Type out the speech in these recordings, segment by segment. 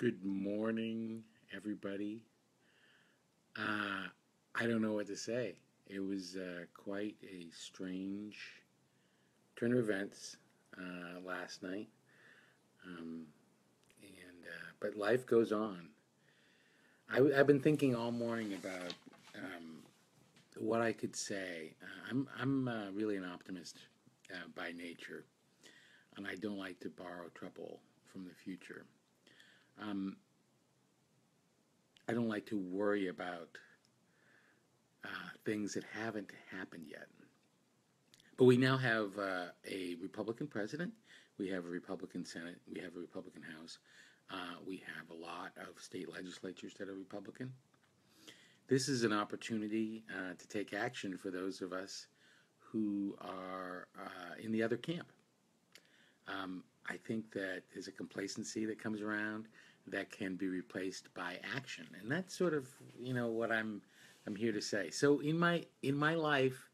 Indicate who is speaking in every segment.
Speaker 1: Good morning, everybody. Uh, I don't know what to say. It was quite a strange turn of events last night, um, and but life goes on. I've been thinking all morning about what I could say. I'm really an optimist by nature, and I don't like to borrow trouble from the future. Um, I don't like to worry about things that haven't happened yet. But we now have a Republican president. We have a Republican Senate. We have a Republican House. We have a lot of state legislatures that are Republican. This is an opportunity to take action for those of us who are in the other camp. I think that there's a complacency that comes around that can be replaced by action, and that's sort of what I'm here to say. So in my life,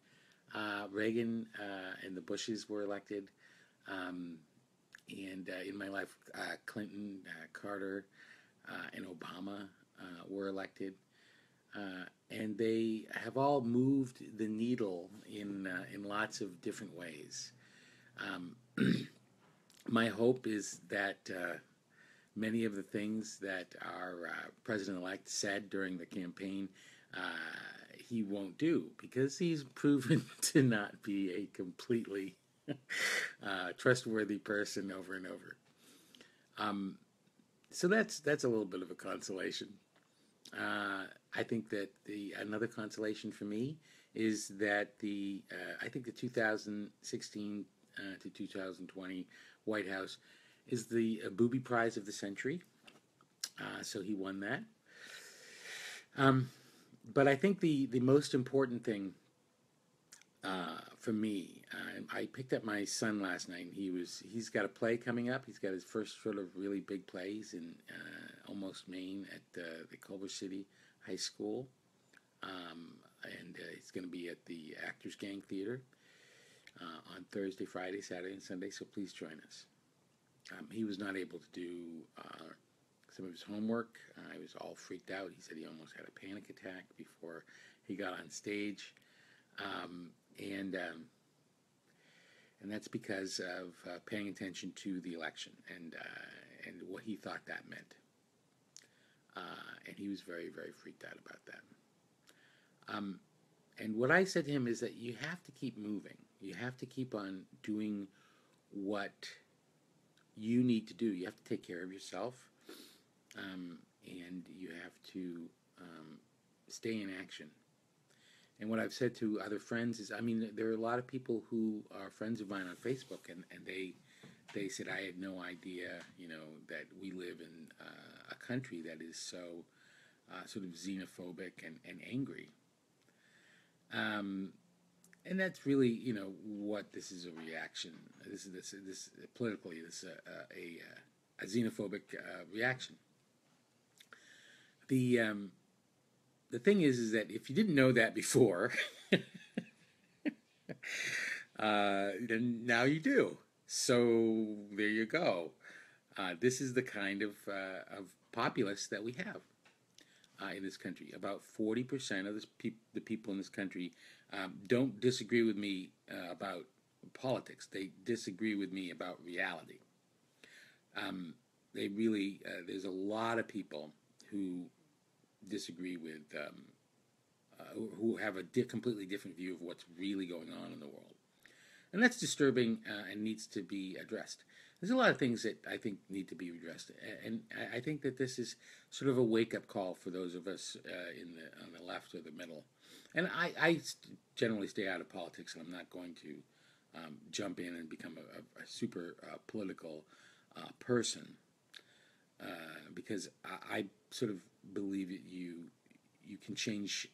Speaker 1: Reagan and the Bushes were elected, um, and in my life, Clinton, Carter, and Obama were elected, and they have all moved the needle in lots of different ways. Um, my hope is that many of the things that our president-elect said during the campaign he won't do because he's proven to not be a completely trustworthy person over and over. Um, so that's a little bit of a consolation. I think that the another consolation for me is that the I think the 2016 to 2020 White House is the booby prize of the century. So he won that. Um, but I think the most important thing for me, I picked up my son last night. And he's got a play coming up. He's got his first sort of really big play. He's in Almost Maine at the Culver City High School, and he's going to be at the Actors Gang Theater on Thursday, Friday, Saturday, and Sunday. So please join us. He was not able to do some of his homework. He was all freaked out. He said he almost had a panic attack before he got on stage, um, and um, and that's because of paying attention to the election and what he thought that meant. And he was very, very freaked out about that. And what I said to him is that you have to keep moving. You have to keep on doing what you need to do. You have to take care of yourself, and you have to stay in action. And what I've said to other friends is, I mean, there are a lot of people who are friends of mine on Facebook, and they said I had no idea, that we live in a country that is so sort of xenophobic and angry. Um, and that's really, what this is a reaction. This politically, this is a xenophobic reaction. The the thing is that if you didn't know that before, then now you do. So there you go. This is the kind of populace that we have in this country. About 40% of the people in this country don't disagree with me about politics. They disagree with me about reality. They really, there's a lot of people who disagree with, who have a completely different view of what's really going on in the world. And that's disturbing and needs to be addressed. There's a lot of things that I think need to be addressed, and I think that this is sort of a wake-up call for those of us on the left or the middle. And I generally stay out of politics, and I'm not going to jump in and become a super political person because I sort of believe that you can change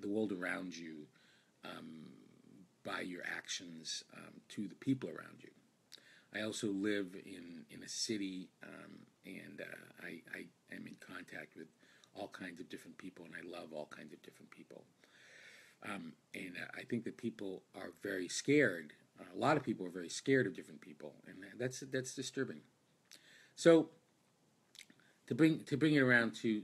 Speaker 1: the world around you by your actions to the people around you. I also live in a city, and I am in contact with all kinds of different people, and I love all kinds of different people. And I think that people are very scared. A lot of people are very scared of different people, and that's disturbing. So to bring it around to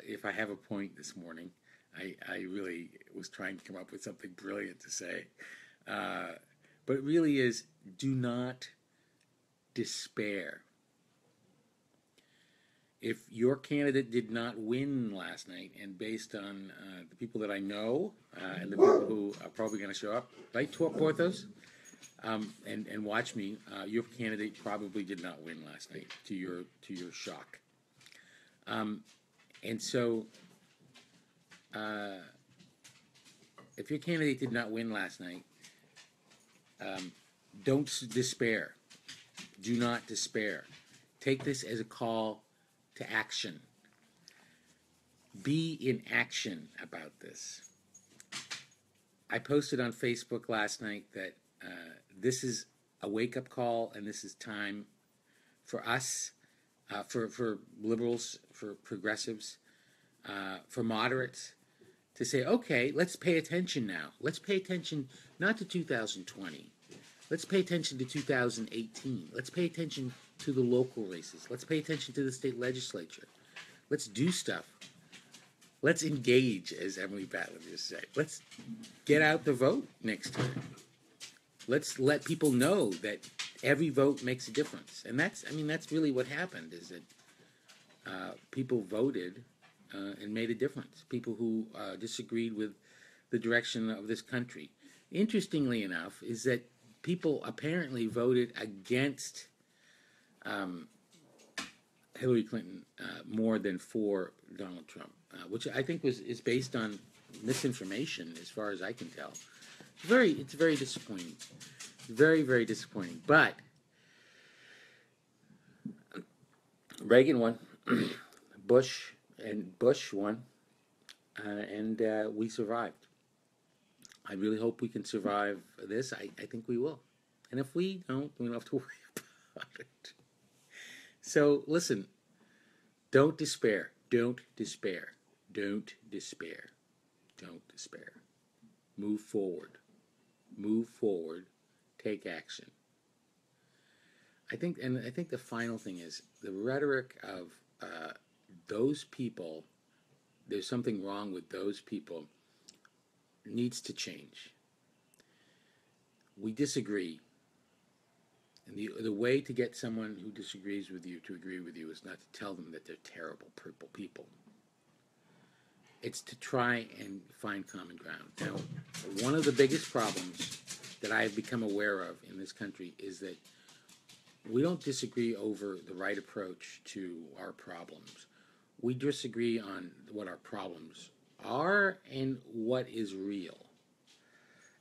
Speaker 1: if I have a point this morning, I really was trying to come up with something brilliant to say, but it really is: do not despair. If your candidate did not win last night, and based on the people that I know and the people who are probably going to show up, right, Porthos, and watch me, your candidate probably did not win last night, to your shock. And so, if your candidate did not win last night, don't despair. Do not despair. Take this as a call to action. Be in action about this. I posted on Facebook last night that this is a wake-up call, and this is time for us, for liberals, for progressives, for moderates, to say, okay, let's pay attention now. Let's pay attention not to 2020. Let's pay attention to 2018. Let's pay attention to the local races. Let's pay attention to the state legislature. Let's do stuff. Let's engage, as Emily Battler just said. Let's get out the vote next time. Let's let people know that every vote makes a difference. And that's really what happened, is that people voted and made a difference. People who disagreed with the direction of this country. Interestingly enough, is that people apparently voted against Hillary Clinton more than for Donald Trump, which I think is based on misinformation, as far as I can tell. It's very disappointing, very, very disappointing. But Reagan won, Bush won, and we survived. I really hope we can survive this. I think we will. And if we don't have to worry about it. So listen, don't despair. Don't despair. Don't despair. Don't despair. Move forward. Move forward. Take action. I think the final thing is the rhetoric of those people. There's something wrong with those people. Needs to change. We disagree. And the way to get someone who disagrees with you to agree with you is not to tell them that they're terrible people. It's to try and find common ground. Now, one of the biggest problems that I have become aware of in this country is that we don't disagree over the right approach to our problems. We disagree on what our problems are and what is real.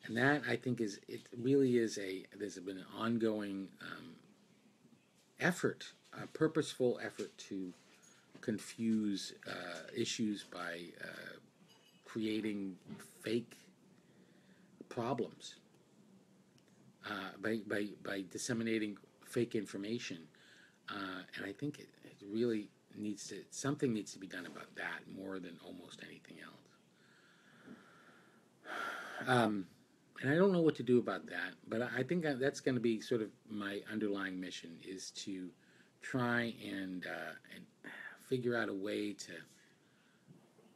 Speaker 1: And that, I think, there's been an ongoing effort, a purposeful effort to confuse issues by creating fake problems, by disseminating fake information. And I think it really something needs to be done about that more than almost anything else. And I don't know what to do about that, but I think that's going to be sort of my underlying mission, is to try and figure out a way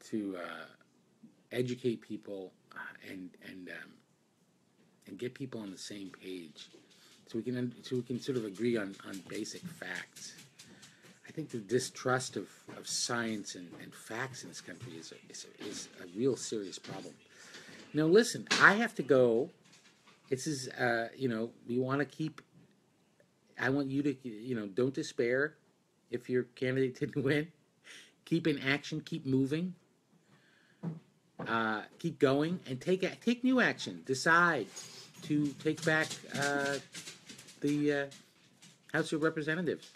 Speaker 1: to educate people and get people on the same page, so we can sort of agree on basic facts. I think the distrust of science and facts in this country is a real serious problem. Now, listen, I have to go. This is, we want to keep. I want you to, don't despair if your candidate didn't win. Keep in action. Keep moving. Keep going, and take new action. Decide to take back the House of Representatives.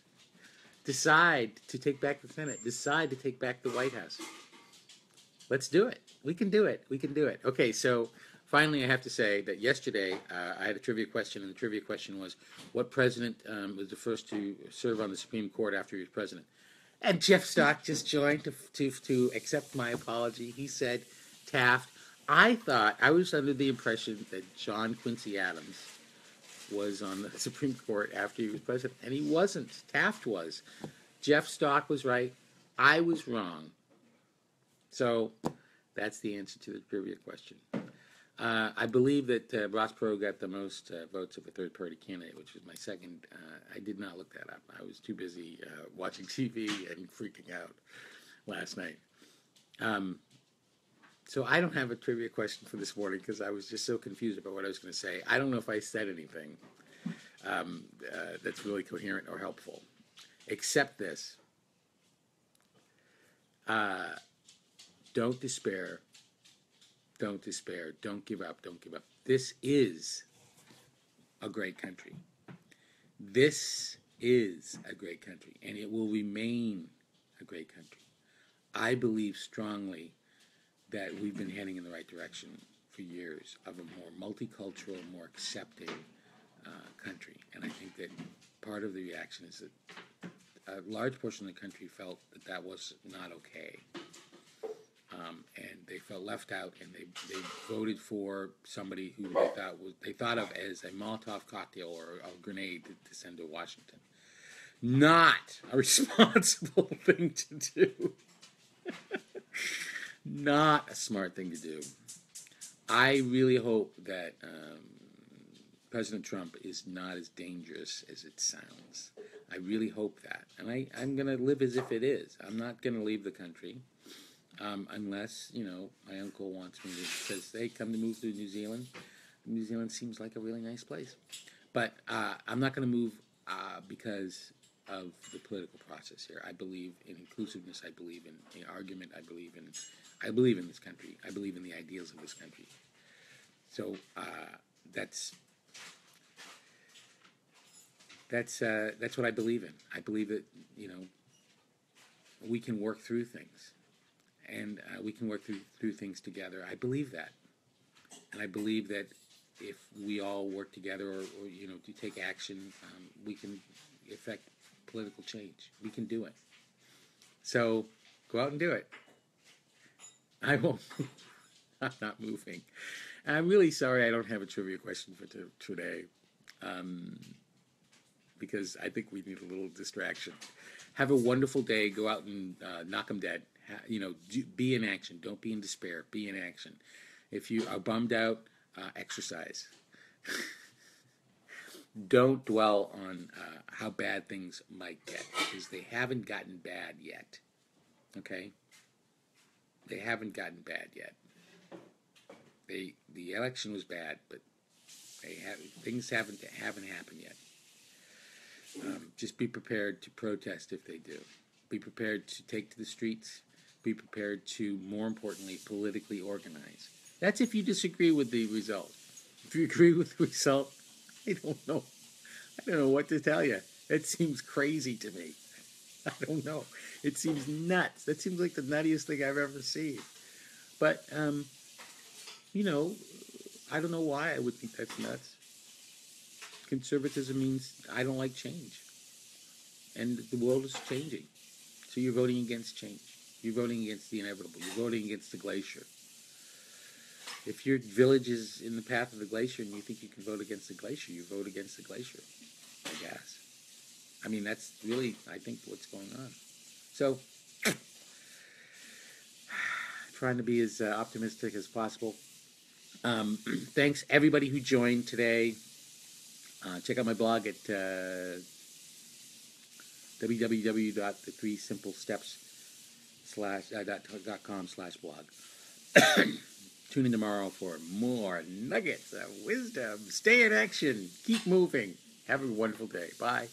Speaker 1: Decide to take back the Senate. Decide to take back the White House. Let's do it. We can do it. We can do it. Okay, so finally I have to say that yesterday I had a trivia question, and the trivia question was, what president was the first to serve on the Supreme Court after he was president? And Jeff Stock just joined to accept my apology. He said Taft. I was under the impression that John Quincy Adams was on the Supreme Court after he was president, and he wasn't. Taft was. Jeff Stock was right. I was wrong. So that's the answer to the trivia question. I believe that Ross Perot got the most votes of a third-party candidate, which was my second. I did not look that up. I was too busy watching TV and freaking out last night. So I don't have a trivia question for this morning because I was just so confused about what I was going to say. I don't know if I said anything that's really coherent or helpful, except this. Don't despair. Don't despair. Don't give up. Don't give up. This is a great country. This is a great country, and it will remain a great country. I believe strongly that we've been heading in the right direction for years of a more multicultural, more accepting country. And I think that part of the reaction is that a large portion of the country felt that that was not okay. And they felt left out, and they voted for somebody who they thought of as a Molotov cocktail or a grenade to send to Washington. Not a responsible thing to do. Not a smart thing to do. I really hope that President Trump is not as dangerous as it sounds. I really hope that. And I'm going to live as if it is. I'm not going to leave the country. Unless, my uncle wants me to, says, hey, come to move to New Zealand. New Zealand seems like a really nice place. But I'm not going to move because of the political process here. I believe in inclusiveness. I believe in argument. I believe in this country. I believe in the ideals of this country. So that's what I believe in. I believe that, we can work through things. And we can work through things together. I believe that. And I believe that if we all work together or to take action, we can effect political change. We can do it. So go out and do it. I won't. I'm not moving. And I'm really sorry I don't have a trivia question for today because I think we need a little distraction. Have a wonderful day. Go out and knock them dead. Be in action. Don't be in despair. Be in action. If you are bummed out, exercise. Don't dwell on how bad things might get, because they haven't gotten bad yet. Okay? They haven't gotten bad yet. The election was bad, but things haven't happened yet. Just be prepared to protest if they do. Be prepared to take to the streets. Be prepared to, more importantly, politically organize. That's if you disagree with the result. If you agree with the result, I don't know. I don't know what to tell you. It seems crazy to me. I don't know. It seems nuts. That seems like the nuttiest thing I've ever seen. But, I don't know why I would think that's nuts. Conservatism means I don't like change. And the world is changing. So you're voting against change. You're voting against the inevitable. You're voting against the glacier. If your village is in the path of the glacier and you think you can vote against the glacier, you vote against the glacier, I guess. I mean, that's really, I think, what's going on. So, trying to be as optimistic as possible. Thanks, everybody who joined today. Check out my blog at www.the3simplesteps.com/blog. Tune in tomorrow for more nuggets of wisdom. Stay in action. Keep moving. Have a wonderful day. Bye.